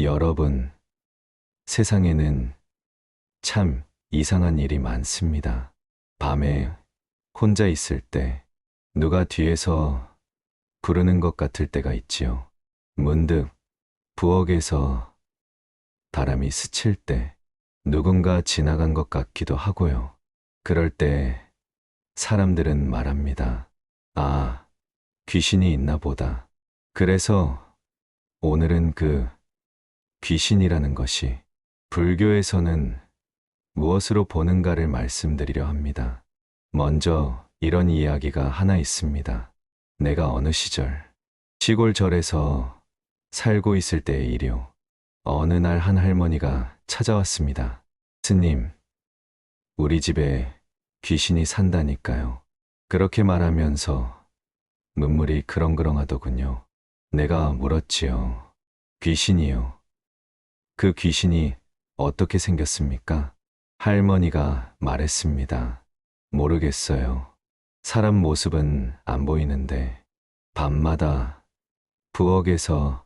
여러분, 세상에는 참 이상한 일이 많습니다. 밤에 혼자 있을 때 누가 뒤에서 부르는 것 같을 때가 있지요. 문득 부엌에서 바람이 스칠 때 누군가 지나간 것 같기도 하고요. 그럴 때 사람들은 말합니다. 아, 귀신이 있나 보다. 그래서 오늘은 그 귀신이라는 것이 불교에서는 무엇으로 보는가를 말씀드리려 합니다. 먼저 이런 이야기가 하나 있습니다. 내가 어느 시절 시골절에서 살고 있을 때의 일이요. 어느 날 한 할머니가 찾아왔습니다. 스님, 우리 집에 귀신이 산다니까요. 그렇게 말하면서 눈물이 그렁그렁하더군요. 내가 물었지요. 귀신이요. 그 귀신이 어떻게 생겼습니까? 할머니가 말했습니다. 모르겠어요. 사람 모습은 안 보이는데 밤마다 부엌에서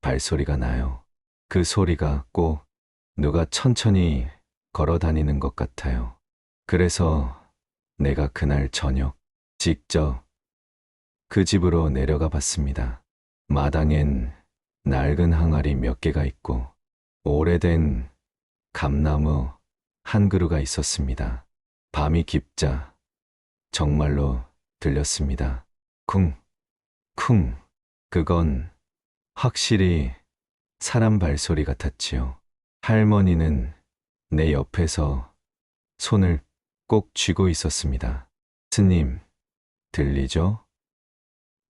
발소리가 나요. 그 소리가 꼭 누가 천천히 걸어 다니는 것 같아요. 그래서 내가 그날 저녁 직접 그 집으로 내려가 봤습니다. 마당엔 낡은 항아리 몇 개가 있고 오래된 감나무 한 그루가 있었습니다. 밤이 깊자 정말로 들렸습니다. 쿵, 쿵. 그건 확실히 사람 발소리 같았지요. 할머니는 내 옆에서 손을 꼭 쥐고 있었습니다. 스님, 들리죠?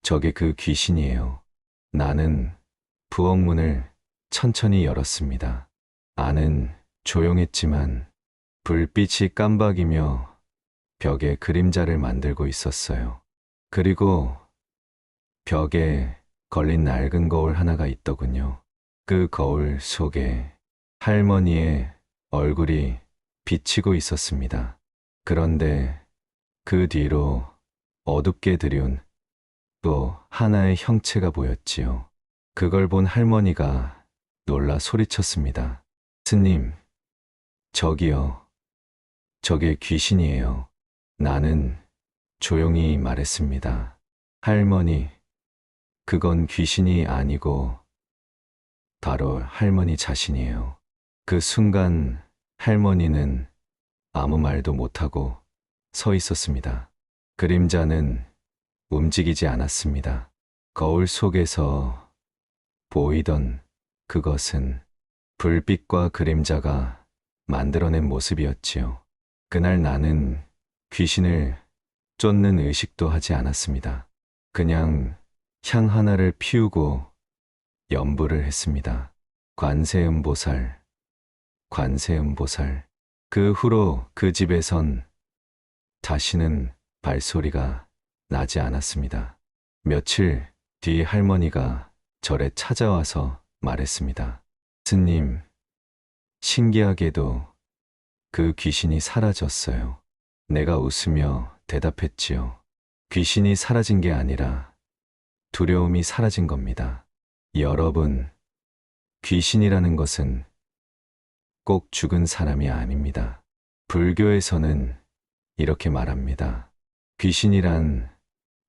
저게 그 귀신이에요. 나는 부엌 문을 천천히 열었습니다. 안은 조용했지만 불빛이 깜박이며 벽에 그림자를 만들고 있었어요. 그리고 벽에 걸린 낡은 거울 하나가 있더군요. 그 거울 속에 할머니의 얼굴이 비치고 있었습니다. 그런데 그 뒤로 어둡게 들여온 또 하나의 형체가 보였지요. 그걸 본 할머니가 놀라 소리쳤습니다. 스님, 저기요. 저게 귀신이에요. 나는 조용히 말했습니다. 할머니, 그건 귀신이 아니고 바로 할머니 자신이에요. 그 순간 할머니는 아무 말도 못하고 서 있었습니다. 그림자는 움직이지 않았습니다. 거울 속에서 보이던 그것은 불빛과 그림자가 만들어낸 모습이었지요. 그날 나는 귀신을 쫓는 의식도 하지 않았습니다. 그냥 향 하나를 피우고 염불을 했습니다. 관세음보살, 관세음보살. 그 후로 그 집에선 다시는 발소리가 나지 않았습니다. 며칠 뒤 할머니가 절에 찾아와서 말했습니다. 스님, 신기하게도 그 귀신이 사라졌어요. 내가 웃으며 대답했지요. 귀신이 사라진 게 아니라 두려움이 사라진 겁니다. 여러분, 귀신이라는 것은 꼭 죽은 사람이 아닙니다. 불교에서는 이렇게 말합니다. 귀신이란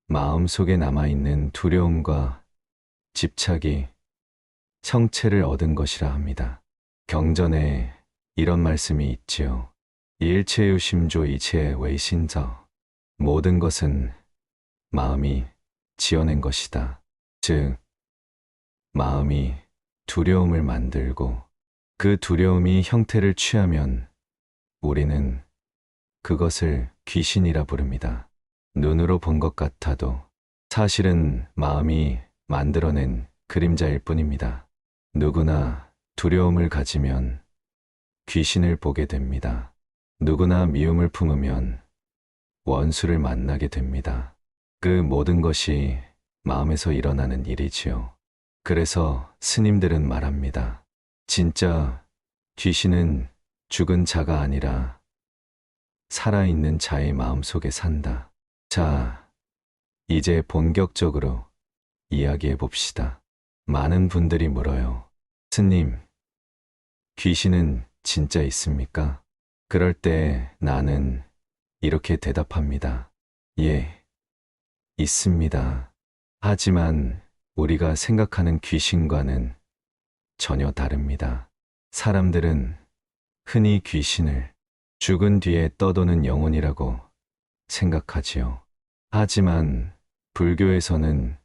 마음속에 남아있는 두려움과 집착이 성체를 얻은 것이라 합니다. 경전에 이런 말씀이 있지요. 일체유심조 이체 외신저. 모든 것은 마음이 지어낸 것이다. 즉, 마음이 두려움을 만들고 그 두려움이 형태를 취하면 우리는 그것을 귀신이라 부릅니다. 눈으로 본 것 같아도 사실은 마음이 만들어낸 그림자일 뿐입니다. 누구나 두려움을 가지면 귀신을 보게 됩니다. 누구나 미움을 품으면 원수를 만나게 됩니다. 그 모든 것이 마음에서 일어나는 일이지요. 그래서 스님들은 말합니다. 진짜 귀신은 죽은 자가 아니라 살아있는 자의 마음속에 산다. 자, 이제 본격적으로 이야기해 봅시다. 많은 분들이 물어요. 스님, 귀신은 진짜 있습니까? 그럴 때 나는 이렇게 대답합니다. 예, 있습니다. 하지만 우리가 생각하는 귀신과는 전혀 다릅니다. 사람들은 흔히 귀신을 죽은 뒤에 떠도는 영혼이라고 생각하지요. 하지만 불교에서는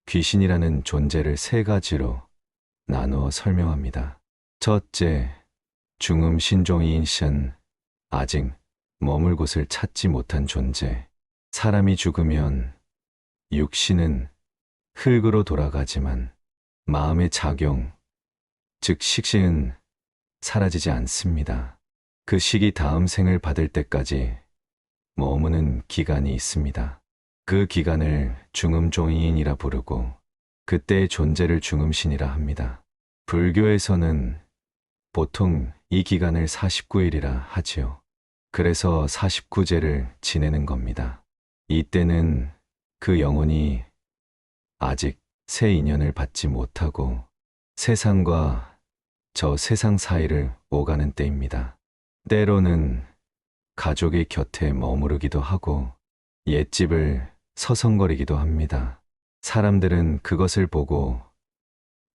귀신이라는 존재를 세 가지로 나누어 설명합니다. 첫째, 중음 신종이인션, 아직 머물 곳을 찾지 못한 존재. 사람이 죽으면 육신은 흙으로 돌아가지만 마음의 작용, 즉 식신은 사라지지 않습니다. 그 시기 다음 생을 받을 때까지 머무는 기간이 있습니다. 그 기간을 중음종이인이라 부르고 그때의 존재를 중음신이라 합니다. 불교에서는 보통 이 기간을 49일이라 하지요. 그래서 49제를 지내는 겁니다. 이때는 그 영혼이 아직 새 인연을 받지 못하고 세상과 저 세상 사이를 오가는 때입니다. 때로는 가족의 곁에 머무르기도 하고 옛집을 서성거리기도 합니다. 사람들은 그것을 보고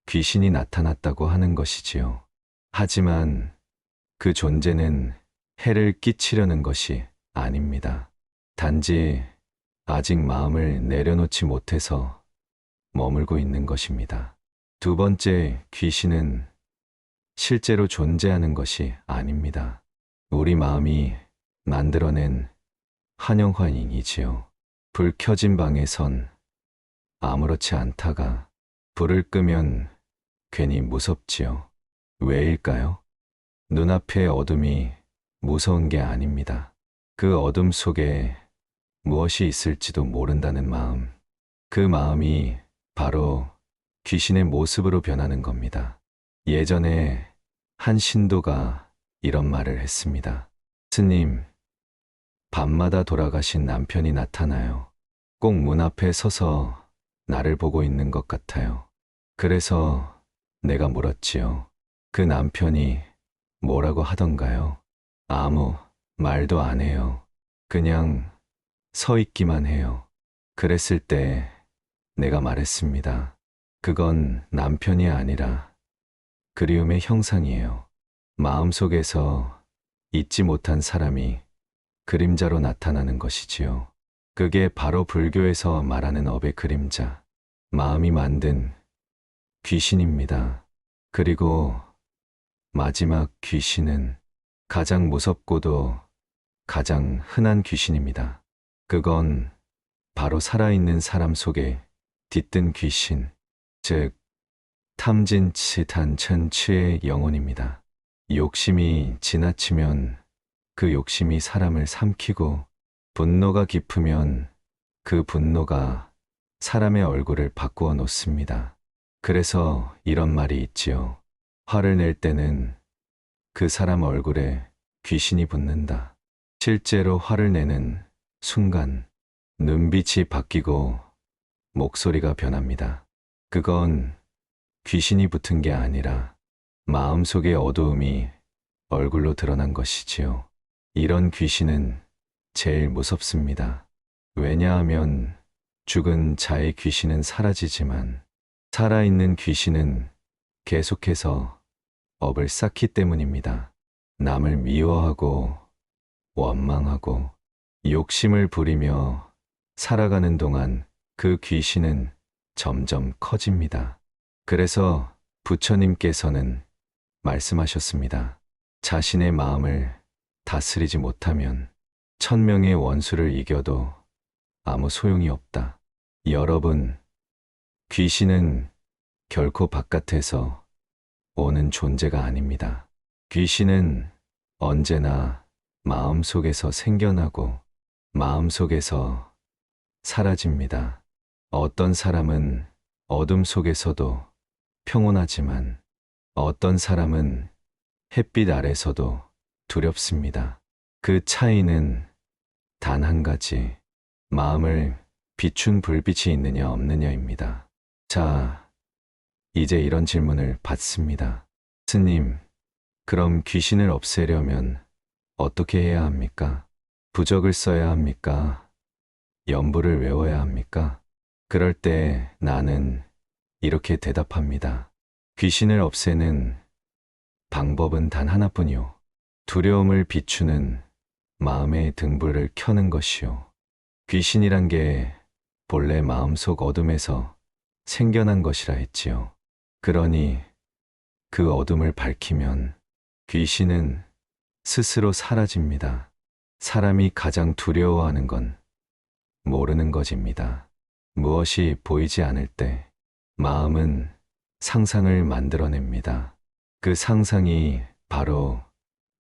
귀신이 나타났다고 하는 것이지요. 하지만 그 존재는 해를 끼치려는 것이 아닙니다. 단지 아직 마음을 내려놓지 못해서 머물고 있는 것입니다. 두 번째, 귀신은 실제로 존재하는 것이 아닙니다. 우리 마음이 만들어낸 환영환잉이지요. 불 켜진 방에선 아무렇지 않다가 불을 끄면 괜히 무섭지요. 왜일까요? 눈앞의 어둠이 무서운 게 아닙니다. 그 어둠 속에 무엇이 있을지도 모른다는 마음. 그 마음이 바로 귀신의 모습으로 변하는 겁니다. 예전에 한 신도가 이런 말을 했습니다. 스님, 밤마다 돌아가신 남편이 나타나요. 꼭 문 앞에 서서 나를 보고 있는 것 같아요. 그래서 내가 물었지요. 그 남편이 뭐라고 하던가요? 아무 말도 안 해요. 그냥 서 있기만 해요. 그랬을 때 내가 말했습니다. 그건 남편이 아니라 그리움의 형상이에요. 마음속에서 잊지 못한 사람이 그림자로 나타나는 것이지요. 그게 바로 불교에서 말하는 업의 그림자, 마음이 만든 귀신입니다. 그리고 마지막 귀신은 가장 무섭고도 가장 흔한 귀신입니다. 그건 바로 살아있는 사람 속에 깃든 귀신, 즉 탐진치탄천치의 영혼입니다. 욕심이 지나치면 그 욕심이 사람을 삼키고 분노가 깊으면 그 분노가 사람의 얼굴을 바꾸어 놓습니다. 그래서 이런 말이 있지요. 화를 낼 때는 그 사람 얼굴에 귀신이 붙는다. 실제로 화를 내는 순간 눈빛이 바뀌고 목소리가 변합니다. 그건 귀신이 붙은 게 아니라 마음속의 어두움이 얼굴로 드러난 것이지요. 이런 귀신은 제일 무섭습니다. 왜냐하면 죽은 자의 귀신은 사라지지만 살아있는 귀신은 계속해서 업을 쌓기 때문입니다. 남을 미워하고 원망하고 욕심을 부리며 살아가는 동안 그 귀신은 점점 커집니다. 그래서 부처님께서는 말씀하셨습니다. 자신의 마음을 다스리지 못하면 1000명의 원수를 이겨도 아무 소용이 없다. 여러분, 귀신은 결코 바깥에서 오는 존재가 아닙니다. 귀신은 언제나 마음속에서 생겨나고 마음속에서 사라집니다. 어떤 사람은 어둠 속에서도 평온하지만 어떤 사람은 햇빛 아래서도 두렵습니다. 그 차이는 단 한 가지, 마음을 비춘 불빛이 있느냐 없느냐입니다. 자, 이제 이런 질문을 받습니다. 스님, 그럼 귀신을 없애려면 어떻게 해야 합니까? 부적을 써야 합니까? 연부를 외워야 합니까? 그럴 때 나는 이렇게 대답합니다. 귀신을 없애는 방법은 단 하나뿐이요. 두려움을 비추는 마음의 등불을 켜는 것이요. 귀신이란 게 본래 마음속 어둠에서 생겨난 것이라 했지요. 그러니 그 어둠을 밝히면 귀신은 스스로 사라집니다. 사람이 가장 두려워하는 건 모르는 것입니다. 무엇이 보이지 않을 때 마음은 상상을 만들어냅니다. 그 상상이 바로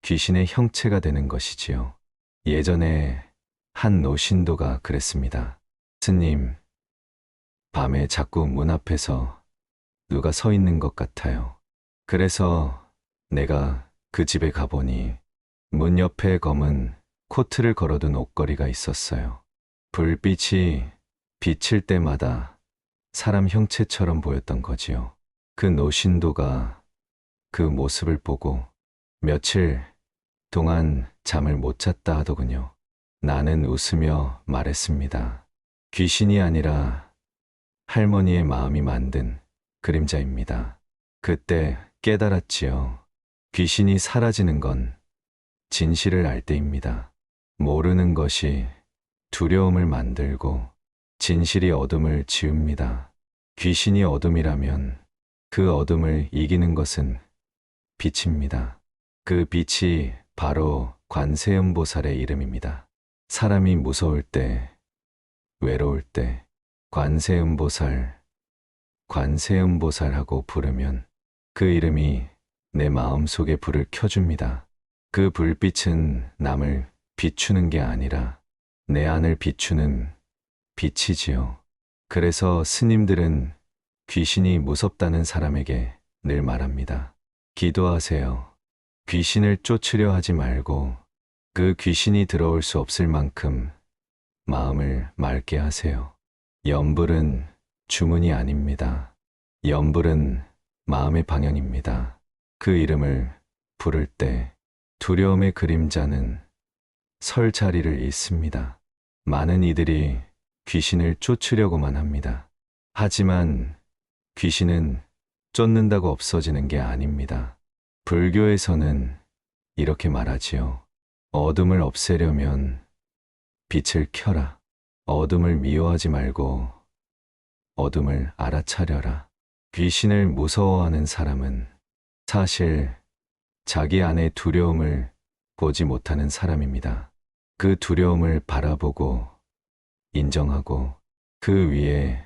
귀신의 형체가 되는 것이지요. 예전에 한 노신도가 그랬습니다. 스님, 밤에 자꾸 문 앞에서 누가 서 있는 것 같아요. 그래서 내가 그 집에 가보니 문 옆에 검은 코트를 걸어둔 옷걸이가 있었어요. 불빛이 비칠 때마다 사람 형체처럼 보였던 거지요. 그 노신도가 그 모습을 보고 며칠 동안 잠을 못 잤다 하더군요. 나는 웃으며 말했습니다. 귀신이 아니라 할머니의 마음이 만든 그림자입니다. 그때 깨달았지요. 귀신이 사라지는 건 진실을 알 때입니다. 모르는 것이 두려움을 만들고 진실이 어둠을 지웁니다. 귀신이 어둠이라면 그 어둠을 이기는 것은 빛입니다. 그 빛이 바로 관세음보살의 이름입니다. 사람이 무서울 때, 외로울 때 관세음보살, 관세음보살하고 부르면 그 이름이 내 마음속에 불을 켜줍니다. 그 불빛은 남을 비추는 게 아니라 내 안을 비추는 빛이지요. 그래서 스님들은 귀신이 무섭다는 사람에게 늘 말합니다. 기도하세요. 귀신을 쫓으려 하지 말고 그 귀신이 들어올 수 없을 만큼 마음을 맑게 하세요. 염불은 주문이 아닙니다. 염불은 마음의 방향입니다. 그 이름을 부를 때 두려움의 그림자는 설 자리를 잃습니다. 많은 이들이 귀신을 쫓으려고만 합니다. 하지만 귀신은 쫓는다고 없어지는 게 아닙니다. 불교에서는 이렇게 말하지요. 어둠을 없애려면 빛을 켜라. 어둠을 미워하지 말고 어둠을 알아차려라. 귀신을 무서워하는 사람은 사실 자기 안의 두려움을 보지 못하는 사람입니다. 그 두려움을 바라보고 인정하고 그 위에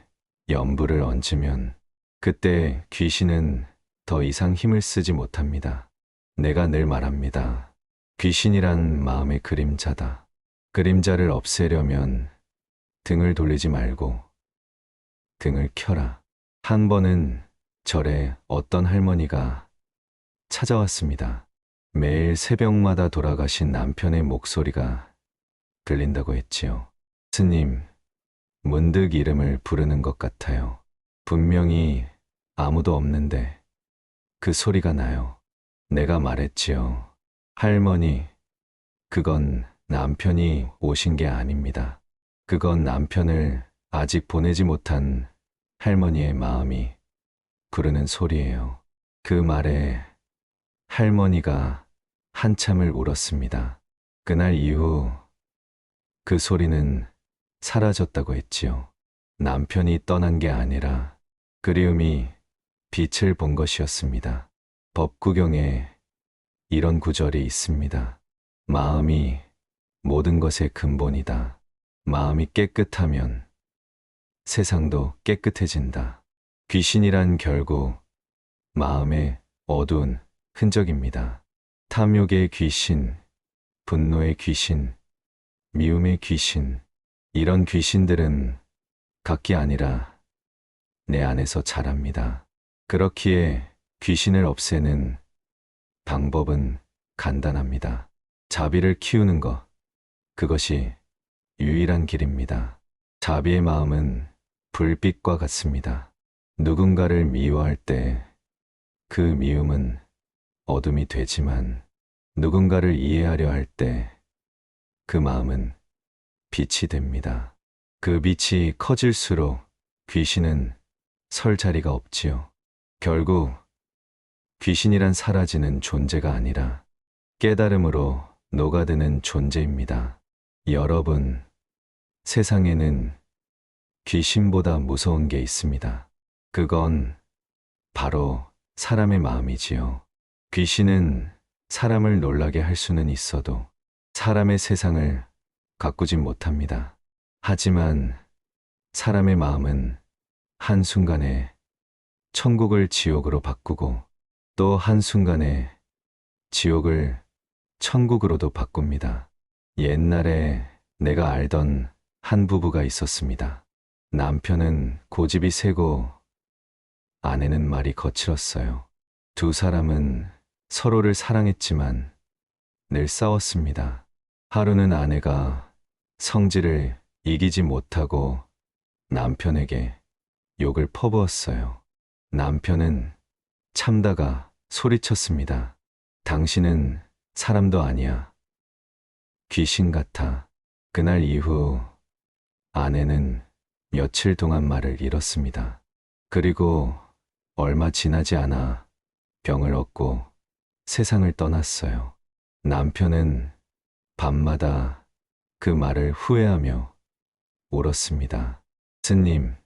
염불을 얹으면 그때 귀신은 더 이상 힘을 쓰지 못합니다. 내가 늘 말합니다. 귀신이란 마음의 그림자다. 그림자를 없애려면 등을 돌리지 말고 등을 켜라. 한 번은 절에 어떤 할머니가 찾아왔습니다. 매일 새벽마다 돌아가신 남편의 목소리가 들린다고 했지요. 스님, 문득 이름을 부르는 것 같아요. 분명히 아무도 없는데 그 소리가 나요. 내가 말했지요. 할머니, 그건 남편이 오신 게 아닙니다. 그건 남편을 아직 보내지 못한 할머니의 마음이 부르는 소리예요. 그 말에 할머니가 한참을 울었습니다. 그날 이후 그 소리는 사라졌다고 했지요. 남편이 떠난 게 아니라 그리움이 빛을 본 것이었습니다. 법구경에 이런 구절이 있습니다. 마음이 모든 것의 근본이다. 마음이 깨끗하면 세상도 깨끗해진다. 귀신이란 결국 마음의 어두운 흔적입니다. 탐욕의 귀신, 분노의 귀신, 미움의 귀신, 이런 귀신들은 각기 아니라 내 안에서 자랍니다. 그렇기에 귀신을 없애는 방법은 간단합니다. 자비를 키우는 것, 그것이 유일한 길입니다. 자비의 마음은 불빛과 같습니다. 누군가를 미워할 때 그 미움은 어둠이 되지만 누군가를 이해하려 할 때 그 마음은 빛이 됩니다. 그 빛이 커질수록 귀신은 설 자리가 없지요. 결국 귀신이란 사라지는 존재가 아니라 깨달음으로 녹아드는 존재입니다. 여러분, 세상에는 귀신보다 무서운 게 있습니다. 그건 바로 사람의 마음이지요. 귀신은 사람을 놀라게 할 수는 있어도 사람의 세상을 가꾸진 못합니다. 하지만 사람의 마음은 한순간에 천국을 지옥으로 바꾸고 또 한순간에 지옥을 천국으로도 바꿉니다. 옛날에 내가 알던 한 부부가 있었습니다. 남편은 고집이 세고 아내는 말이 거칠었어요. 두 사람은 서로를 사랑했지만 늘 싸웠습니다. 하루는 아내가 성질을 이기지 못하고 남편에게 욕을 퍼부었어요. 남편은 참다가 소리쳤습니다. 당신은 사람도 아니야. 귀신 같아. 그날 이후 아내는 며칠 동안 말을 잃었습니다. 그리고 얼마 지나지 않아 병을 얻고 세상을 떠났어요. 남편은 밤마다 그 말을 후회하며 울었습니다. 스님,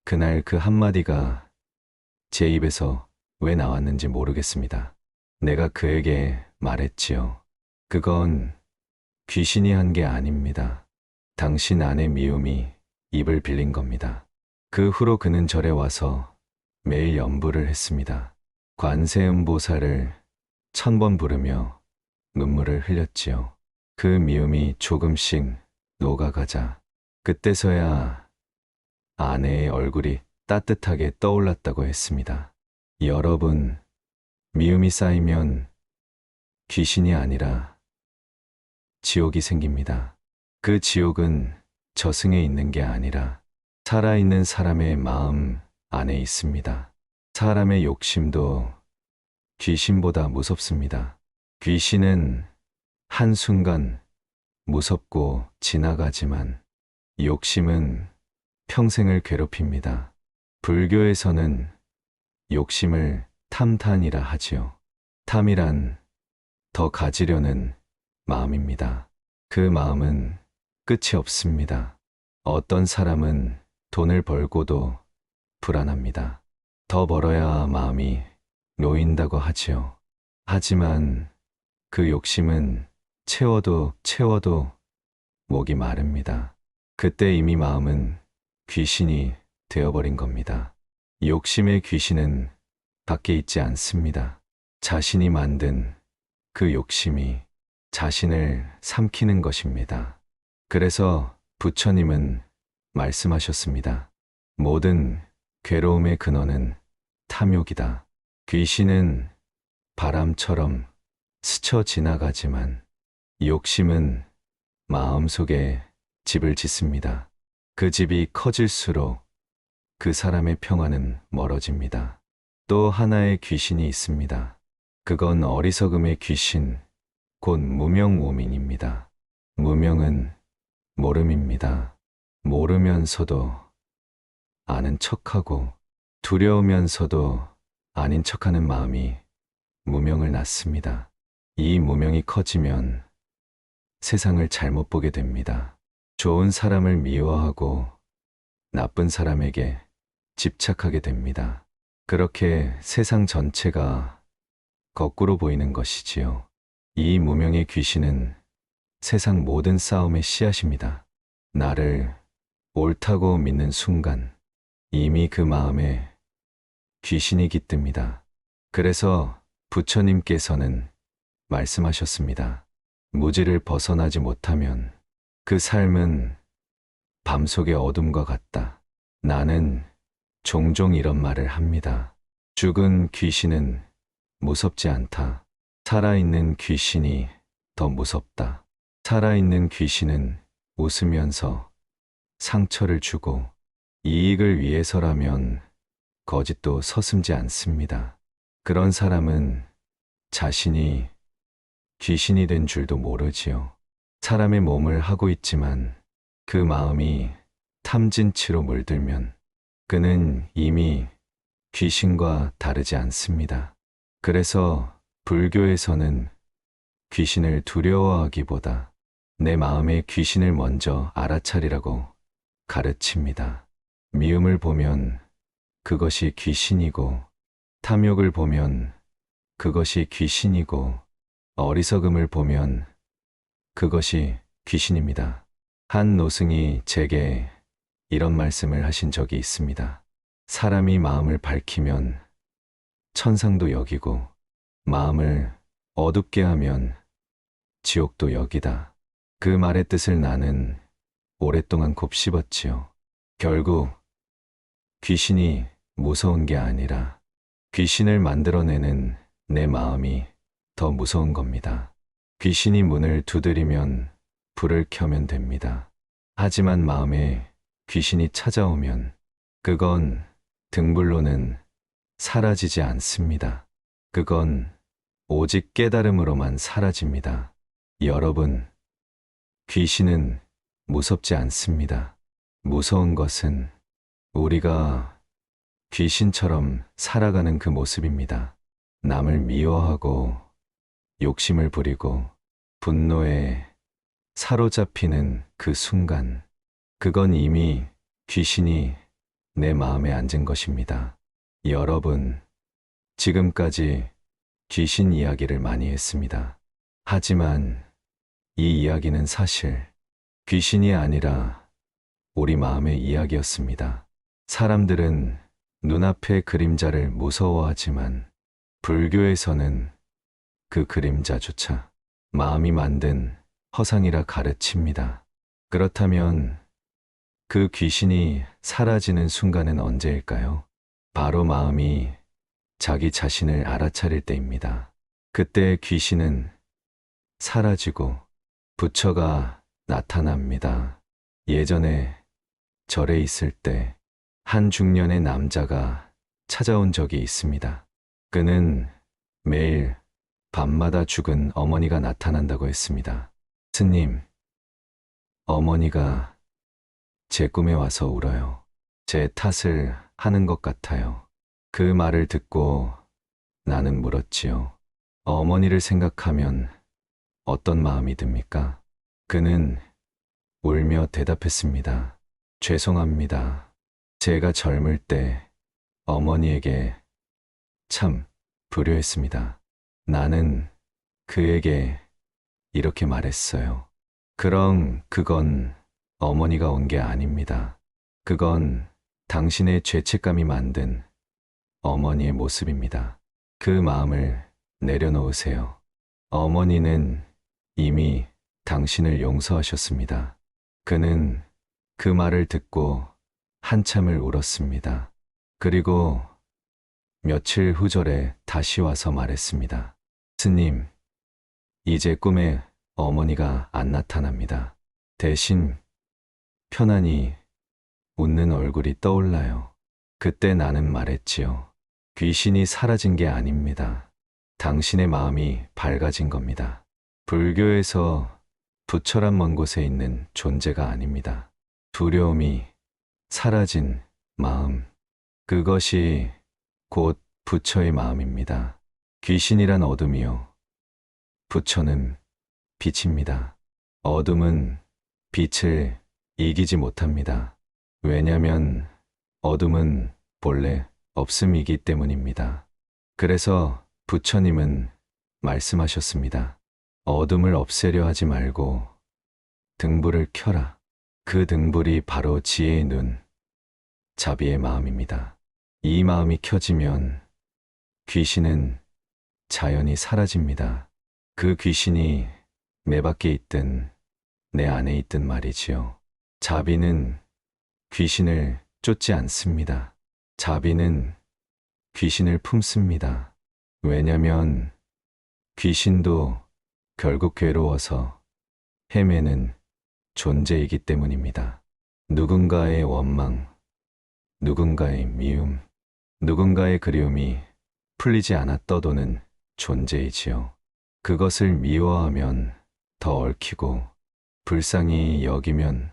그날 그 한마디가 제 입에서 왜 나왔는지 모르겠습니다. 내가 그에게 말했지요. 그건 귀신이 한 게 아닙니다. 당신 아내 미움이 입을 빌린 겁니다. 그 후로 그는 절에 와서 매일 염불을 했습니다. 관세음보살을 1000번 부르며 눈물을 흘렸지요. 그 미움이 조금씩 녹아가자 그때서야 아내의 얼굴이 따뜻하게 떠올랐다고 했습니다. 여러분, 미움이 쌓이면 귀신이 아니라 지옥이 생깁니다. 그 지옥은 저승에 있는 게 아니라 살아있는 사람의 마음 안에 있습니다. 사람의 욕심도 귀신보다 무섭습니다. 귀신은 한순간 무섭고 지나가지만 욕심은 평생을 괴롭힙니다. 불교에서는 욕심을 탐탄이라 하지요. 탐이란 더 가지려는 마음입니다. 그 마음은 끝이 없습니다. 어떤 사람은 돈을 벌고도 불안합니다. 더 벌어야 마음이 놓인다고 하지요. 하지만 그 욕심은 채워도 목이 마릅니다. 그때 이미 마음은 귀신이 되어버린 겁니다. 욕심의 귀신은 밖에 있지 않습니다. 자신이 만든 그 욕심이 자신을 삼키는 것입니다. 그래서 부처님은 말씀하셨습니다. 모든 괴로움의 근원은 탐욕이다. 귀신은 바람처럼 스쳐 지나가지만 욕심은 마음속에 집을 짓습니다. 그 집이 커질수록 그 사람의 평화는 멀어집니다. 또 하나의 귀신이 있습니다. 그건 어리석음의 귀신, 곧 무명우민입니다. 무명은 모름입니다. 모르면서도 아는 척하고 두려우면서도 아닌 척하는 마음이 무명을 낳습니다. 이 무명이 커지면 세상을 잘못 보게 됩니다. 좋은 사람을 미워하고 나쁜 사람에게 집착하게 됩니다. 그렇게 세상 전체가 거꾸로 보이는 것이지요. 이 무명의 귀신은 세상 모든 싸움의 씨앗입니다. 나를 옳다고 믿는 순간 이미 그 마음에 귀신이 깃듭니다. 그래서 부처님께서는 말씀하셨습니다. 무지를 벗어나지 못하면 그 삶은 밤속의 어둠과 같다. 나는 종종 이런 말을 합니다. 죽은 귀신은 무섭지 않다. 살아있는 귀신이 더 무섭다. 살아있는 귀신은 웃으면서 상처를 주고 이익을 위해서라면 거짓도 서슴지 않습니다. 그런 사람은 자신이 귀신이 된 줄도 모르지요. 사람의 몸을 하고 있지만 그 마음이 탐진치로 물들면 그는 이미 귀신과 다르지 않습니다. 그래서 불교에서는 귀신을 두려워하기보다 내 마음의 귀신을 먼저 알아차리라고 가르칩니다. 미움을 보면 그것이 귀신이고, 탐욕을 보면 그것이 귀신이고, 어리석음을 보면 그것이 귀신입니다. 한 노승이 제게 이런 말씀을 하신 적이 있습니다. 사람이 마음을 밝히면 천상도 여기고, 마음을 어둡게 하면 지옥도 여기다. 그 말의 뜻을 나는 오랫동안 곱씹었지요. 결국 귀신이 무서운 게 아니라 귀신을 만들어내는 내 마음이 더 무서운 겁니다. 귀신이 문을 두드리면 불을 켜면 됩니다. 하지만 마음에 귀신이 찾아오면 그건 등불로는 사라지지 않습니다. 그건 오직 깨달음으로만 사라집니다. 여러분, 귀신은 무섭지 않습니다. 무서운 것은 우리가 귀신처럼 살아가는 그 모습입니다. 남을 미워하고 욕심을 부리고 분노에 사로잡히는 그 순간, 그건 이미 귀신이 내 마음에 앉은 것입니다. 여러분, 지금까지 귀신 이야기를 많이 했습니다. 하지만 이 이야기는 사실 귀신이 아니라 우리 마음의 이야기였습니다. 사람들은 눈앞의 그림자를 무서워하지만 불교에서는 그 그림자조차 마음이 만든 허상이라 가르칩니다. 그렇다면 그 귀신이 사라지는 순간은 언제일까요? 바로 마음이 자기 자신을 알아차릴 때입니다. 그때 귀신은 사라지고 부처가 나타납니다. 예전에 절에 있을 때 한 중년의 남자가 찾아온 적이 있습니다. 그는 매일 밤마다 죽은 어머니가 나타난다고 했습니다. 스님, 어머니가 제 꿈에 와서 울어요. 제 탓을 하는 것 같아요. 그 말을 듣고 나는 물었지요. 어머니를 생각하면 어떤 마음이 듭니까? 그는 울며 대답했습니다. 죄송합니다. 제가 젊을 때 어머니에게 참 불효했습니다. 나는 그에게 이렇게 말했어요. 그럼 그건 어머니가 온 게 아닙니다. 그건 당신의 죄책감이 만든 어머니의 모습입니다. 그 마음을 내려놓으세요. 어머니는 이미 당신을 용서하셨습니다. 그는 그 말을 듣고 한참을 울었습니다. 그리고 며칠 후 절에 다시 와서 말했습니다. 스님, 이제 꿈에 어머니가 안 나타납니다. 대신 편안히 웃는 얼굴이 떠올라요. 그때 나는 말했지요. 귀신이 사라진 게 아닙니다. 당신의 마음이 밝아진 겁니다. 불교에서 부처란 먼 곳에 있는 존재가 아닙니다. 두려움이 사라진 마음, 그것이 곧 부처의 마음입니다. 귀신이란 어둠이요, 부처는 빛입니다. 어둠은 빛을 이기지 못합니다. 왜냐면 어둠은 본래 없음이기 때문입니다. 그래서 부처님은 말씀하셨습니다. 어둠을 없애려 하지 말고 등불을 켜라. 그 등불이 바로 지혜의 눈, 자비의 마음입니다. 이 마음이 켜지면 귀신은 자연히 사라집니다. 그 귀신이 내 밖에 있든 내 안에 있든 말이지요. 자비는 귀신을 쫓지 않습니다. 자비는 귀신을 품습니다. 왜냐면 귀신도 결국 괴로워서 헤매는 존재이기 때문입니다. 누군가의 원망, 누군가의 미움, 누군가의 그리움이 풀리지 않아 떠도는 존재이지요. 그것을 미워하면 더 얽히고 불쌍히 여기면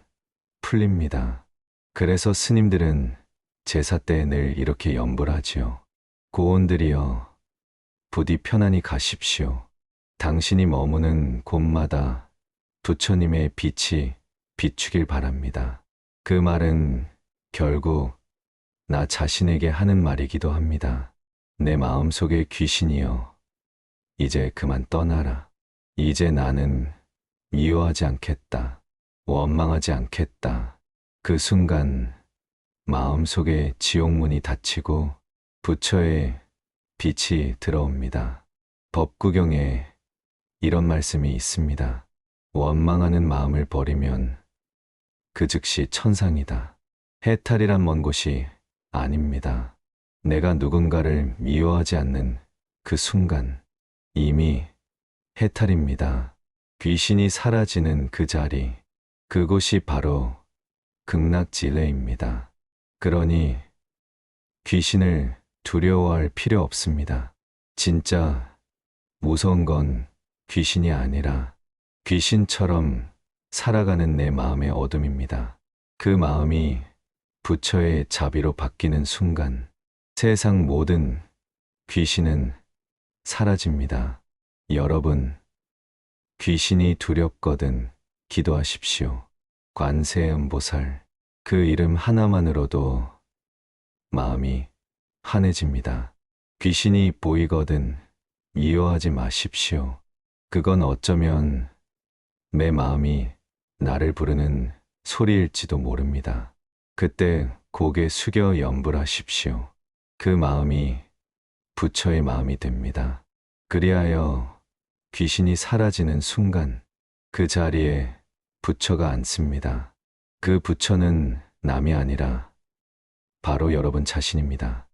풀립니다. 그래서 스님들은 제사 때 늘 이렇게 연불 하지요. 고온들이여 부디 편안히 가십시오. 당신이 머무는 곳마다 부처님의 빛이 비추길 바랍니다. 그 말은 결국 나 자신에게 하는 말이기도 합니다. 내 마음속의 귀신이여, 이제 그만 떠나라. 이제 나는 미워하지 않겠다. 원망하지 않겠다. 그 순간 마음속에 지옥문이 닫히고 부처의 빛이 들어옵니다. 법구경에 이런 말씀이 있습니다. 원망하는 마음을 버리면 그 즉시 천상이다. 해탈이란 먼 곳이 아닙니다. 내가 누군가를 미워하지 않는 그 순간 이미 해탈입니다. 귀신이 사라지는 그 자리, 그곳이 바로 극락지례입니다. 그러니 귀신을 두려워할 필요 없습니다. 진짜 무서운 건 귀신이 아니라 귀신처럼 살아가는 내 마음의 어둠입니다. 그 마음이 부처의 자비로 바뀌는 순간 세상 모든 귀신은 사라집니다. 여러분, 귀신이 두렵거든 기도하십시오. 관세음보살, 그 이름 하나만으로도 마음이 환해집니다. 귀신이 보이거든 미워하지 마십시오. 그건 어쩌면 내 마음이 나를 부르는 소리일지도 모릅니다. 그때 고개 숙여 연불하십시오. 그 마음이 부처의 마음이 됩니다. 그리하여 귀신이 사라지는 순간 그 자리에 부처가 앉습니다. 그 부처는 남이 아니라 바로 여러분 자신입니다.